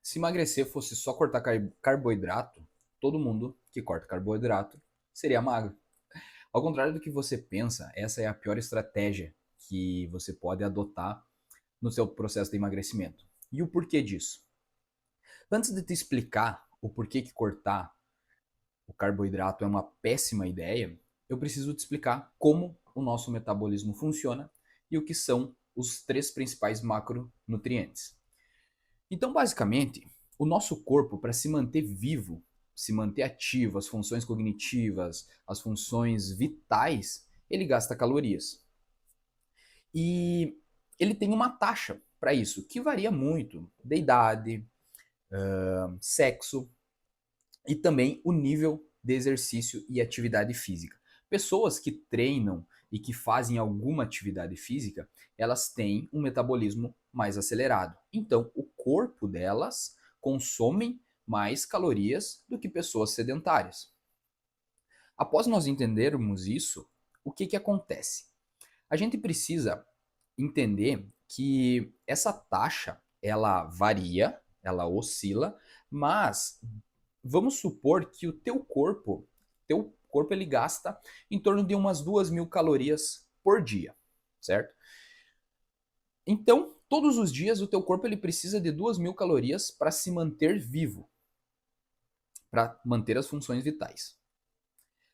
Se emagrecer fosse só cortar carboidrato, todo mundo que corta carboidrato seria magro. Ao contrário do que você pensa, essa é a pior estratégia que você pode adotar no seu processo de emagrecimento. E o porquê disso? Antes de te explicar o porquê que cortar o carboidrato é uma péssima ideia, eu preciso te explicar como o nosso metabolismo funciona e o que são os três principais macronutrientes. Então, basicamente, o nosso corpo, para se manter vivo, se manter ativo, as funções cognitivas, as funções vitais, ele gasta calorias. E ele tem uma taxa para isso, que varia muito da idade, sexo e também o nível de exercício e atividade física. Pessoas que treinam e que fazem alguma atividade física, elas têm um metabolismo mais acelerado. Então, o corpo delas consome mais calorias do que pessoas sedentárias. Após nós entendermos isso, o que acontece? A gente precisa entender que essa taxa ela varia, ela oscila, mas vamos supor que o teu corpo ele gasta em torno de umas 2.000 calorias por dia, certo? Então, todos os dias o teu corpo ele precisa de 2.000 calorias para se manter vivo, para manter as funções vitais.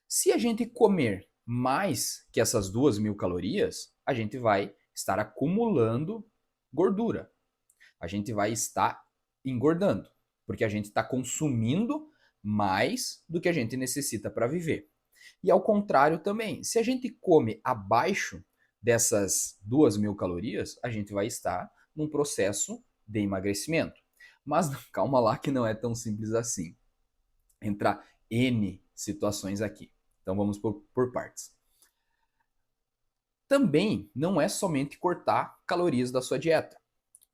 Se a gente comer mais que essas 2.000 calorias, a gente vai estar acumulando gordura. A gente vai estar engordando, porque a gente está consumindo mais do que a gente necessita para viver. E ao contrário também, se a gente come abaixo dessas 2.000 calorias, a gente vai estar num processo de emagrecimento. Mas calma lá que não é tão simples assim. Entra N situações aqui. Então vamos por partes. Também não é somente cortar calorias da sua dieta,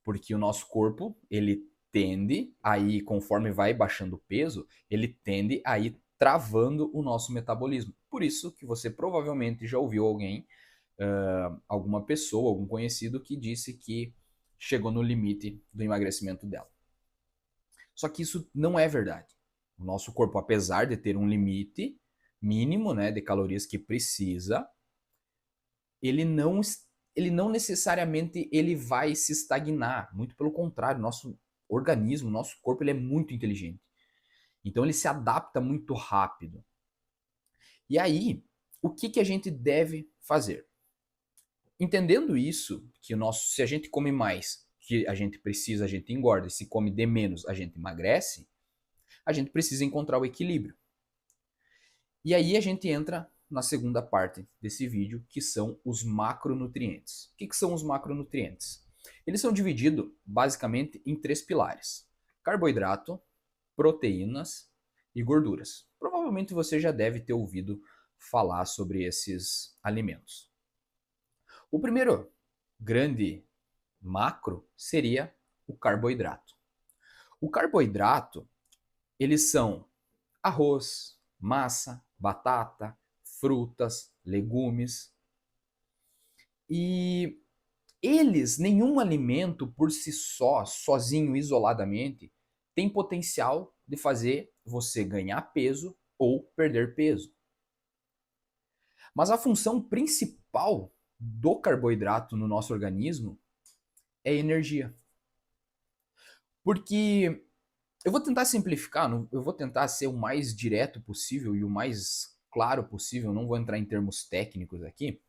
porque o nosso corpo, ele tende a ir, conforme vai baixando o peso, ele tende a ir travando o nosso metabolismo. Por isso que você provavelmente já ouviu alguém, alguma pessoa, algum conhecido que disse que chegou no limite do emagrecimento dela. Só que isso não é verdade. O nosso corpo, apesar de ter um limite mínimo, né, de calorias que precisa, ele não, ele não necessariamente ele vai se estagnar. Muito pelo contrário, nosso organismo, nosso corpo, ele é muito inteligente. Então ele se adapta muito rápido. E aí, o que a gente deve fazer? Entendendo isso, que o nosso, se a gente come mais que a gente precisa, a gente engorda, e se come de menos, a gente emagrece, a gente precisa encontrar o equilíbrio. E aí a gente entra na segunda parte desse vídeo, que são os macronutrientes. O que são os macronutrientes? Eles são divididos basicamente em três pilares: carboidrato, proteínas e gorduras. Provavelmente você já deve ter ouvido falar sobre esses alimentos. O primeiro grande macro seria o carboidrato. O carboidrato, eles são arroz, massa, batata, frutas, legumes. E eles, nenhum alimento por si só, sozinho, isoladamente, tem potencial de fazer você ganhar peso ou perder peso. Mas a função principal do carboidrato no nosso organismo é energia. Porque eu vou tentar simplificar, eu vou tentar ser o mais direto possível e o mais claro possível, não vou entrar em termos técnicos aqui.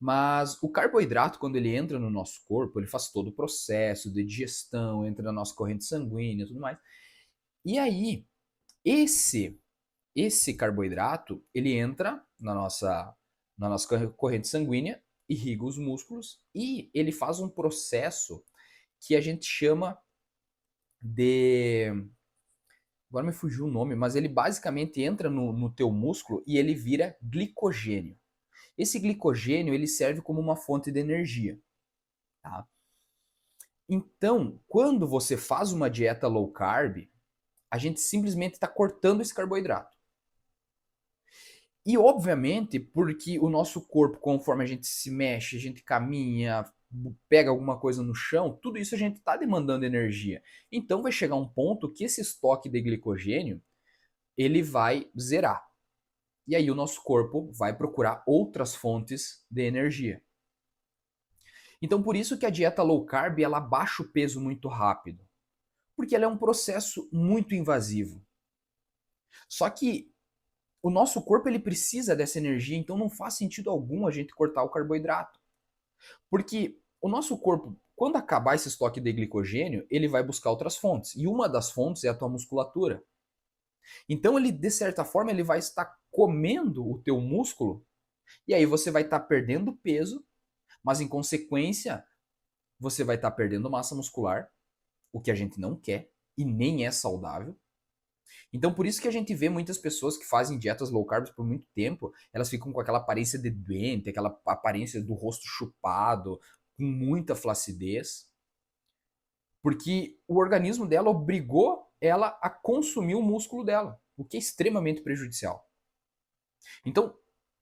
Mas o carboidrato, quando ele entra no nosso corpo, ele faz todo o processo de digestão, entra na nossa corrente sanguínea e tudo mais. E aí, esse carboidrato, ele entra na nossa corrente sanguínea, irriga os músculos e ele faz um processo que a gente chama de... Agora me fugiu o nome, mas ele basicamente entra no teu músculo e ele vira glicogênio. Esse glicogênio ele serve como uma fonte de energia. Tá? Então, quando você faz uma dieta low carb, a gente simplesmente está cortando esse carboidrato. E obviamente, porque o nosso corpo, conforme a gente se mexe, a gente caminha, pega alguma coisa no chão, tudo isso a gente está demandando energia. Então vai chegar um ponto que esse estoque de glicogênio ele vai zerar. E aí o nosso corpo vai procurar outras fontes de energia. Então por isso que a dieta low carb ela baixa o peso muito rápido, porque ela é um processo muito invasivo. Só que o nosso corpo ele precisa dessa energia, então não faz sentido algum a gente cortar o carboidrato. Porque o nosso corpo, quando acabar esse estoque de glicogênio, ele vai buscar outras fontes. E uma das fontes é a tua musculatura. Então ele, de certa forma, ele vai estar comendo o teu músculo e aí você vai estar perdendo peso, mas em consequência, você vai estar perdendo massa muscular, o que a gente não quer e nem é saudável. Então, por isso que a gente vê muitas pessoas que fazem dietas low carb por muito tempo, elas ficam com aquela aparência de doente, aquela aparência do rosto chupado, com muita flacidez, porque o organismo dela obrigou ela a consumir o músculo dela, o que é extremamente prejudicial. Então,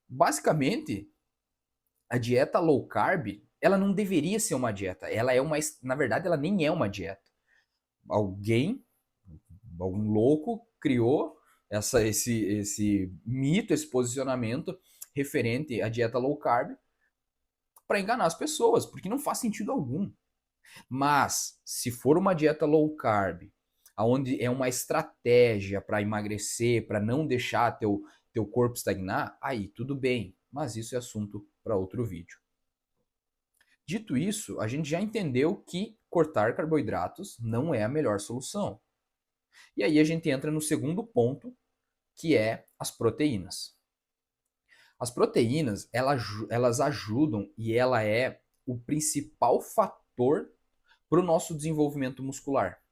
basicamente, a dieta low carb, ela não deveria ser uma dieta, ela é uma, na verdade, ela nem é uma dieta. Algum louco criou esse mito, esse posicionamento referente à dieta low carb para enganar as pessoas, porque não faz sentido algum. Mas se for uma dieta low carb, onde é uma estratégia para emagrecer, para não deixar teu corpo estagnar, aí tudo bem, mas isso é assunto para outro vídeo. Dito isso, a gente já entendeu que cortar carboidratos não é a melhor solução. E aí a gente entra no segundo ponto, que é as proteínas. As proteínas, elas ajudam e ela é o principal fator para o nosso desenvolvimento muscular.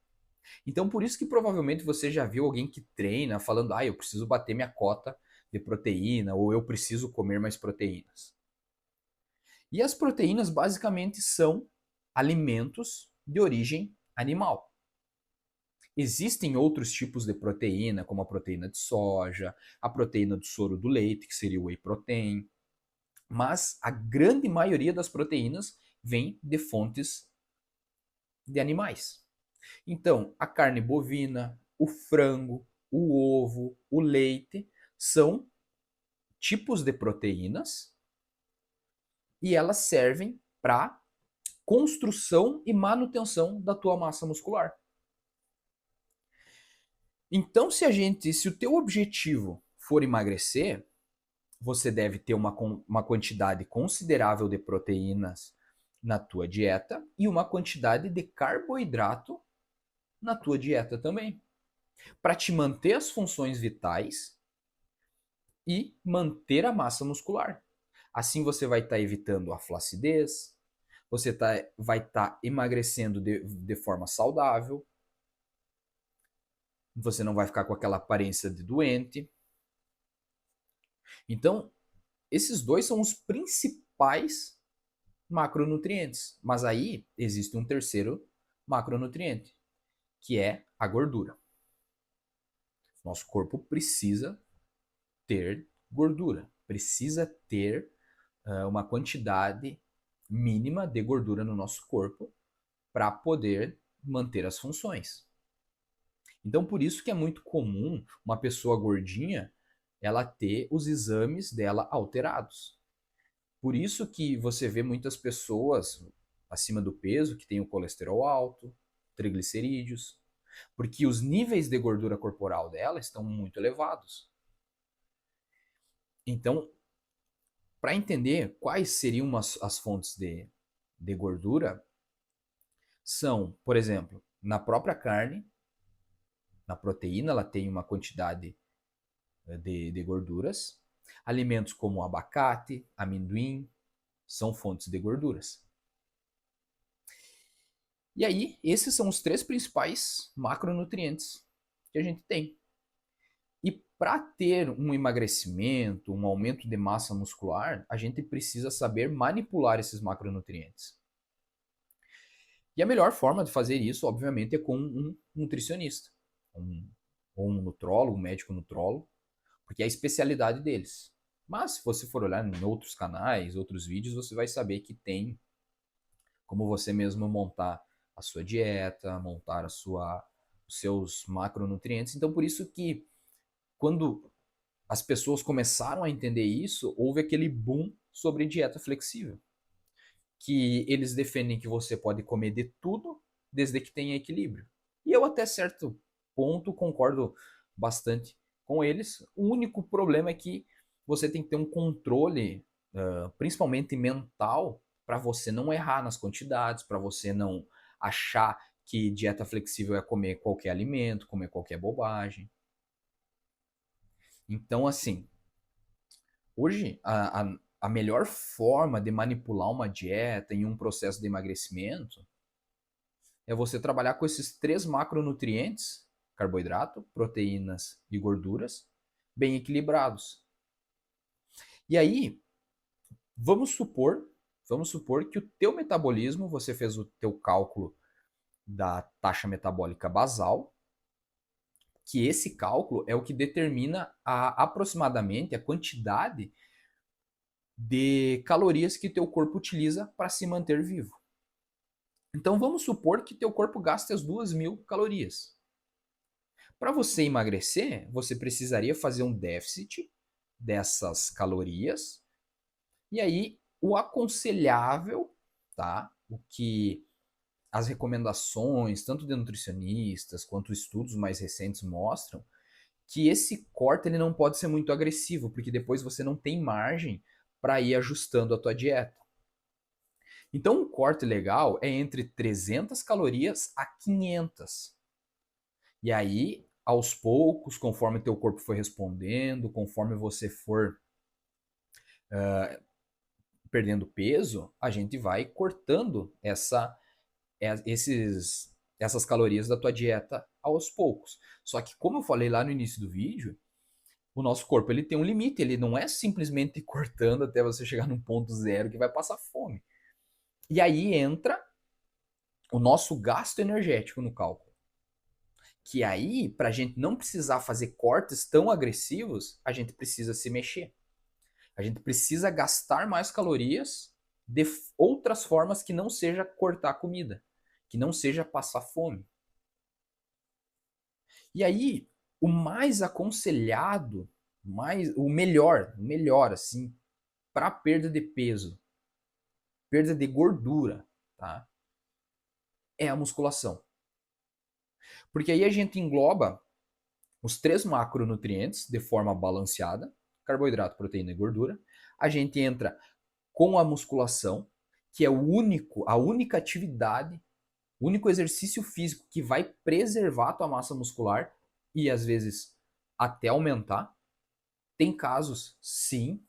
Então, por isso que provavelmente você já viu alguém que treina falando, eu preciso bater minha cota de proteína, ou eu preciso comer mais proteínas. E as proteínas basicamente são alimentos de origem animal. Existem outros tipos de proteína, como a proteína de soja, a proteína do soro do leite, que seria o whey protein, mas a grande maioria das proteínas vem de fontes de animais. Então, a carne bovina, o frango, o ovo, o leite são tipos de proteínas e elas servem para construção e manutenção da tua massa muscular. Então, se o teu objetivo for emagrecer, você deve ter uma quantidade considerável de proteínas na tua dieta e uma quantidade de carboidrato na tua dieta também, para te manter as funções vitais e manter a massa muscular. Assim você vai estar evitando a flacidez, vai estar emagrecendo de forma saudável, você não vai ficar com aquela aparência de doente. Então, esses dois são os principais macronutrientes. Mas aí existe um terceiro macronutriente, que é a gordura. Nosso corpo precisa ter gordura, precisa ter uma quantidade mínima de gordura no nosso corpo para poder manter as funções. Então, por isso que é muito comum uma pessoa gordinha ela ter os exames dela alterados. Por isso que você vê muitas pessoas acima do peso que têm o colesterol alto, triglicerídeos, porque os níveis de gordura corporal dela estão muito elevados. Então, para entender quais seriam as fontes de gordura, são, por exemplo, na própria carne, na proteína, ela tem uma quantidade de gorduras. Alimentos como abacate, amendoim, são fontes de gorduras. E aí, esses são os três principais macronutrientes que a gente tem. E para ter um emagrecimento, um aumento de massa muscular, a gente precisa saber manipular esses macronutrientes. E a melhor forma de fazer isso, obviamente, é com um nutricionista, ou um nutrólogo, um médico nutrólogo, porque é a especialidade deles. Mas se você for olhar em outros canais, outros vídeos, você vai saber que tem como você mesmo montar a sua dieta, montar os seus macronutrientes. Então, por isso que quando as pessoas começaram a entender isso, houve aquele boom sobre dieta flexível, que eles defendem que você pode comer de tudo desde que tenha equilíbrio. E eu até certo ponto concordo bastante com eles. O único problema é que você tem que ter um controle, principalmente mental, para você não errar nas quantidades, para você não achar que dieta flexível é comer qualquer alimento, comer qualquer bobagem. Então, assim, hoje a melhor forma de manipular uma dieta em um processo de emagrecimento é você trabalhar com esses três macronutrientes, carboidrato, proteínas e gorduras, bem equilibrados. E aí, vamos supor que o teu metabolismo, você fez o teu cálculo da taxa metabólica basal, que esse cálculo é o que determina aproximadamente a quantidade de calorias que teu corpo utiliza para se manter vivo. Então vamos supor que teu corpo gaste as 2.000 calorias. Para você emagrecer, você precisaria fazer um déficit dessas calorias. E aí, o aconselhável, tá? O que as recomendações, tanto de nutricionistas quanto estudos mais recentes mostram, que esse corte ele não pode ser muito agressivo, porque depois você não tem margem para ir ajustando a tua dieta. Então, um corte legal é entre 300 calorias a 500. E aí, aos poucos, conforme teu corpo for respondendo, conforme você for perdendo peso, a gente vai cortando essas calorias da tua dieta aos poucos. Só que, como eu falei lá no início do vídeo, o nosso corpo ele tem um limite, ele não é simplesmente cortando até você chegar num ponto zero que vai passar fome. E aí entra o nosso gasto energético no cálculo. Que aí, para a gente não precisar fazer cortes tão agressivos, a gente precisa se mexer. A gente precisa gastar mais calorias de outras formas que não seja cortar comida, que não seja passar fome. E aí, o mais aconselhado, o melhor assim, para perda de peso, perda de gordura, tá? É a musculação. Porque aí a gente engloba os três macronutrientes de forma balanceada, carboidrato, proteína e gordura. A gente entra com a musculação, que é a única atividade, o único exercício físico que vai preservar a tua massa muscular e às vezes até aumentar. Tem casos, sim,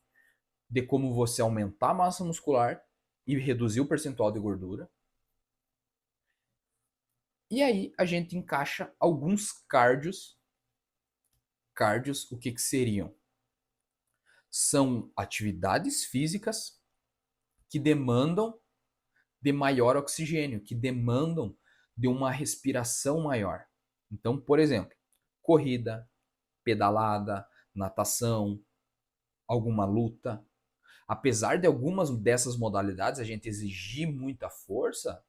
de como você aumentar a massa muscular e reduzir o percentual de gordura. E aí a gente encaixa alguns cardios. Cardios, o que seriam? São atividades físicas que demandam de maior oxigênio, que demandam de uma respiração maior. Então, por exemplo, corrida, pedalada, natação, alguma luta. Apesar de algumas dessas modalidades a gente exigir muita força,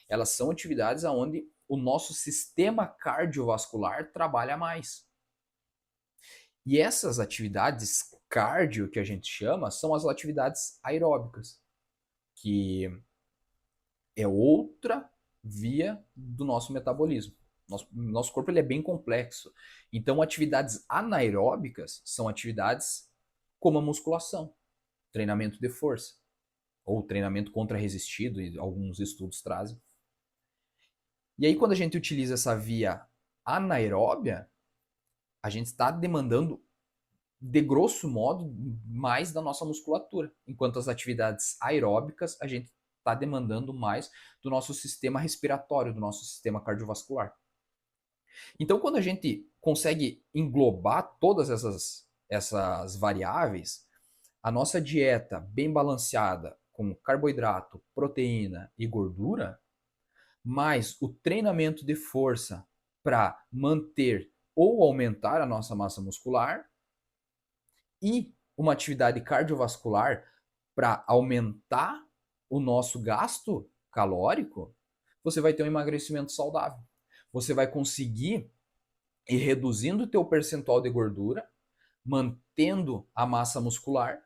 elas são atividades onde o nosso sistema cardiovascular trabalha mais. E essas atividades cardio que a gente chama são as atividades aeróbicas, que é outra via do nosso metabolismo. Nosso corpo ele é bem complexo. Então, atividades anaeróbicas são atividades como a musculação, treinamento de força, ou treinamento contra-resistido, e alguns estudos trazem. E aí, quando a gente utiliza essa via anaeróbia, a gente está demandando, de grosso modo, mais da nossa musculatura, enquanto as atividades aeróbicas a gente está demandando mais do nosso sistema respiratório, do nosso sistema cardiovascular. Então, quando a gente consegue englobar todas essas variáveis, a nossa dieta bem balanceada com carboidrato, proteína e gordura, mais o treinamento de força para manter ou aumentar a nossa massa muscular e uma atividade cardiovascular para aumentar o nosso gasto calórico, você vai ter um emagrecimento saudável. Você vai conseguir ir reduzindo o teu percentual de gordura, mantendo a massa muscular,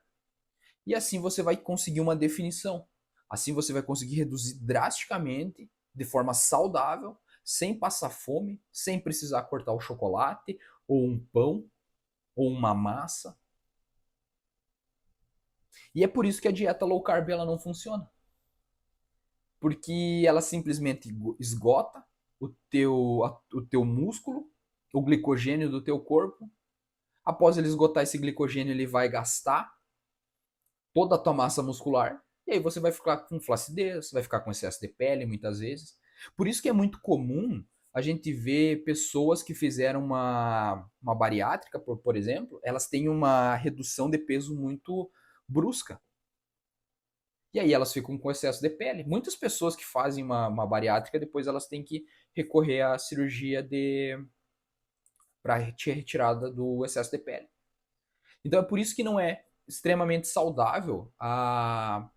e assim você vai conseguir uma definição. Assim você vai conseguir reduzir drasticamente, de forma saudável, sem passar fome, sem precisar cortar o chocolate, ou um pão, ou uma massa. E é por isso que a dieta low carb ela não funciona. Porque ela simplesmente esgota o teu músculo, o glicogênio do teu corpo. Após ele esgotar esse glicogênio, ele vai gastar toda a tua massa muscular. E aí você vai ficar com flacidez, vai ficar com excesso de pele muitas vezes. Por isso que é muito comum a gente ver pessoas que fizeram uma bariátrica, por exemplo, elas têm uma redução de peso muito brusca. E aí elas ficam com excesso de pele. Muitas pessoas que fazem uma bariátrica, depois elas têm que recorrer à cirurgia para retirada do excesso de pele. Então é por isso que não é extremamente saudável a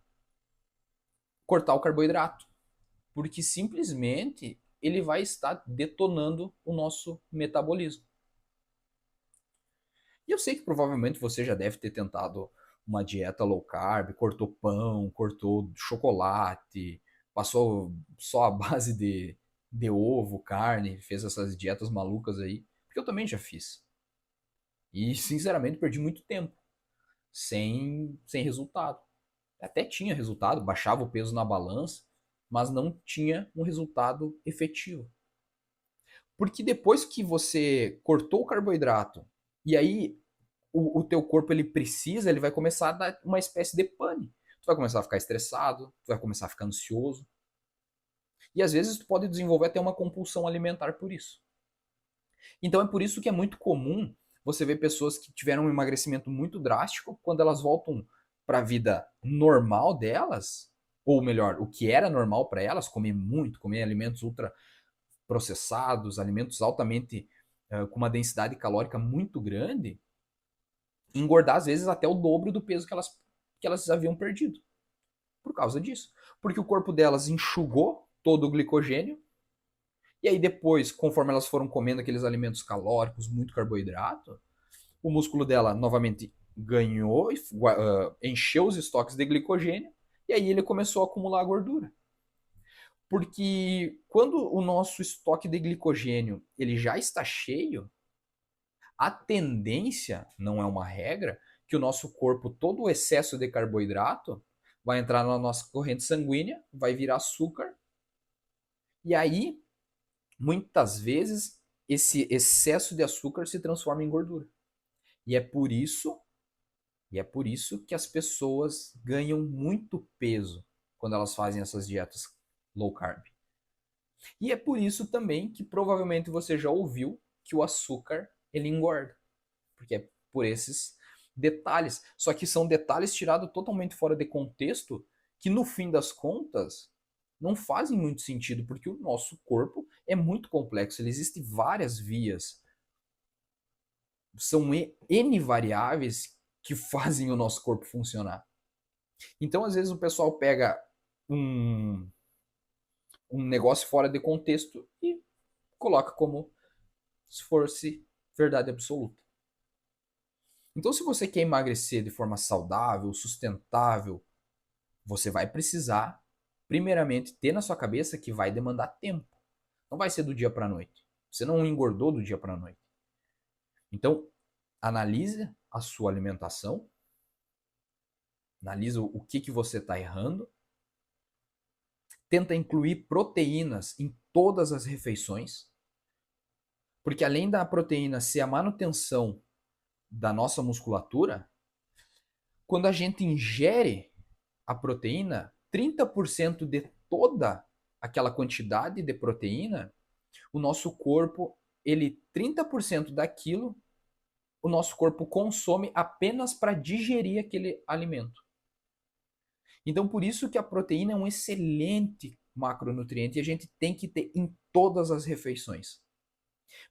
cortar o carboidrato, porque simplesmente ele vai estar detonando o nosso metabolismo. E eu sei que provavelmente você já deve ter tentado uma dieta low carb, cortou pão, cortou chocolate, passou só a base de ovo, carne, fez essas dietas malucas aí, porque eu também já fiz. E sinceramente perdi muito tempo sem resultado. Até tinha resultado, baixava o peso na balança, mas não tinha um resultado efetivo. Porque depois que você cortou o carboidrato e aí o teu corpo ele precisa, ele vai começar a dar uma espécie de pane. Tu vai começar a ficar estressado, tu vai começar a ficar ansioso. E às vezes tu pode desenvolver até uma compulsão alimentar por isso. Então é por isso que é muito comum você ver pessoas que tiveram um emagrecimento muito drástico, quando elas voltam para a vida normal delas, ou melhor, o que era normal para elas, comer muito, comer alimentos ultra processados, alimentos altamente com uma densidade calórica muito grande, engordar às vezes até o dobro do peso que elas haviam perdido. Por causa disso. Porque o corpo delas enxugou todo o glicogênio, e aí depois, conforme elas foram comendo aqueles alimentos calóricos, muito carboidrato, o músculo dela novamente ganhou, encheu os estoques de glicogênio, e aí ele começou a acumular gordura. Porque quando o nosso estoque de glicogênio ele já está cheio, a tendência, não é uma regra, que o nosso corpo, todo o excesso de carboidrato, vai entrar na nossa corrente sanguínea, vai virar açúcar, e aí, muitas vezes, esse excesso de açúcar se transforma em gordura. E é por isso, e é por isso que as pessoas ganham muito peso quando elas fazem essas dietas low carb. E é por isso também que provavelmente você já ouviu que o açúcar ele engorda, porque é por esses detalhes. Só que são detalhes tirados totalmente fora de contexto, que no fim das contas não fazem muito sentido, porque o nosso corpo é muito complexo, ele existe várias vias. São N variáveis que fazem o nosso corpo funcionar. Então, às vezes, o pessoal pega um, um negócio fora de contexto e coloca como se fosse verdade absoluta. Então, se você quer emagrecer de forma saudável, sustentável, você vai precisar, primeiramente, ter na sua cabeça que vai demandar tempo. Não vai ser do dia para a noite. Você não engordou do dia para a noite. Então, analise a sua alimentação, analise o que você está errando, tenta incluir proteínas em todas as refeições, porque além da proteína ser a manutenção da nossa musculatura, quando a gente ingere a proteína, 30% de toda aquela quantidade de proteína, o nosso corpo, 30% daquilo, o nosso corpo consome apenas para digerir aquele alimento. Então, por isso que a proteína é um excelente macronutriente e a gente tem que ter em todas as refeições.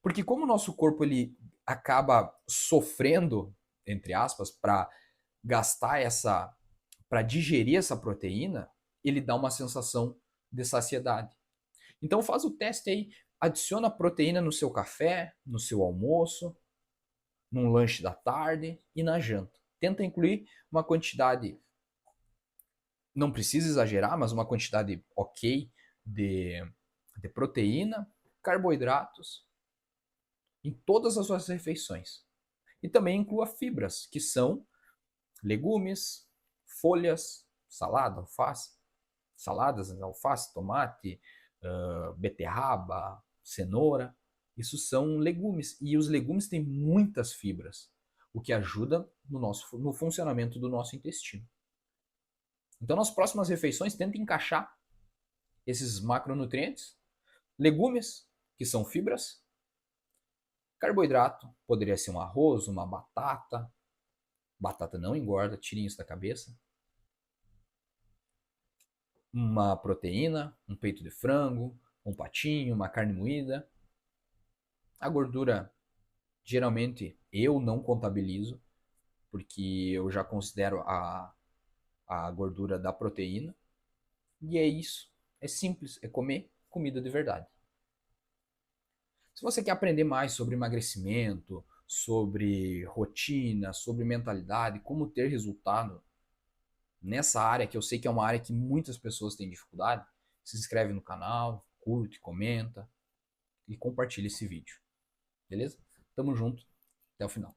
Porque como o nosso corpo ele acaba sofrendo, entre aspas, para gastar para digerir essa proteína, ele dá uma sensação de saciedade. Então faz o teste aí, adiciona proteína no seu café, no seu almoço, num lanche da tarde e na janta. Tenta incluir uma quantidade, não precisa exagerar, mas uma quantidade ok de, de proteína, carboidratos em todas as suas refeições. E também inclua fibras, que são legumes, folhas, salada, alface, saladas, alface, tomate, beterraba, cenoura. Isso são legumes. E os legumes têm muitas fibras, o que ajuda no funcionamento do nosso intestino. Então, nas próximas refeições, tente encaixar esses macronutrientes. Legumes, que são fibras. Carboidrato, poderia ser um arroz, uma batata. Batata não engorda, tirem isso da cabeça. Uma proteína, um peito de frango, um patinho, uma carne moída. A gordura, geralmente, eu não contabilizo, porque eu já considero a gordura da proteína. E é isso. É simples, é comer comida de verdade. Se você quer aprender mais sobre emagrecimento, sobre rotina, sobre mentalidade, como ter resultado nessa área, que eu sei que é uma área que muitas pessoas têm dificuldade, se inscreve no canal, curte, comenta e compartilha esse vídeo. Beleza? Tamo junto. Até o final.